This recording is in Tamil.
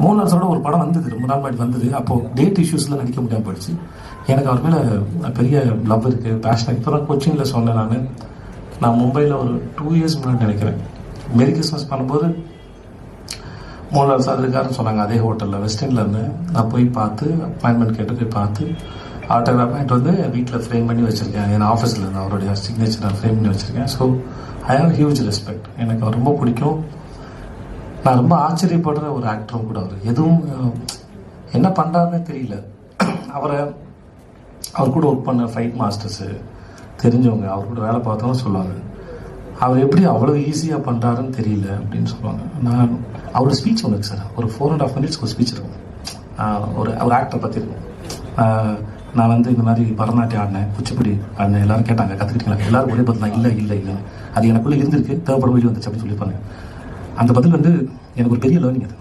மோகன்லால் ஒரு படம் வந்தது, ரொம்ப நாள் முன்னாடி வந்தது. அப்போது டேட் இஷ்யூஸில் நடிக்க முடியாமல் போயிடுச்சு. எனக்கு அவர் மேலே பெரிய லவ் இருக்குது, பேஷன். இப்போ தான் கொச்சினில் சொன்னேன். நான் மும்பையில் ஒரு 2 இயர்ஸ் முன்னாடி நினைக்கிறேன், மெரி கிறிஸ்மஸ் பண்ணும்போது மோகன்லால் சார் இருக்காருன்னு சொன்னாங்க. அதே ஹோட்டலில் வெஸ்டர்னில் இருந்து நான் போய் பார்த்து, அப்பாயின்மெண்ட் கேட்டு போய் பார்த்து, ஆட்டோகிராஃப் வாங்கிட்டு வந்து வீட்டில் ஃப்ரேம் பண்ணி வச்சுருக்கேன். என் ஆஃபீஸில் இருந்து அவருடைய சிக்னேச்சர் நான் ஃப்ரேம் பண்ணி வச்சுருக்கேன். So I have huge respect. எனக்கு அவர் ரொம்ப பிடிக்கும். நான் ரொம்ப ஆச்சரியப்படுற ஒரு ஆக்டரும் கூட அவர். எதுவும் என்ன பண்ணுறாருன்னே தெரியல. அவர் கூட ஒர்க் பண்ண ஃபைட் மாஸ்டர்ஸு தெரிஞ்சவங்க, அவர் கூட வேலை பார்த்தவங்க சொல்லுவாங்க, அவர் எப்படி அவ்வளோ ஈஸியாக பண்ணுறாருன்னு தெரியல அப்படின்னு சொல்லுவாங்க. நான் அவரோட ஸ்பீச் ஒன்று இருக்கு சார், ஒரு 4.5 minutes ஒரு ஸ்பீச் இருக்கும். ஒரு ஆக்டரை பற்றி இருக்கும். நான் இந்த மாதிரி பரதநாட்டியம் ஆடினேன், குச்சிப்புடி ஆடினேன், எல்லாரும் கேட்டாங்க கற்றுக்கிட்டீங்களா, எல்லாரும் ஒரே பதில் தான், இல்லை அது எனக்குள்ளே இருந்திருக்கு, தேவைப்படும் வெளியே வந்துச்சு அப்படின்னு சொல்லியிருப்பாங்க. அந்த பதில் எனக்கு ஒரு பெரிய லேர்னிங் அது.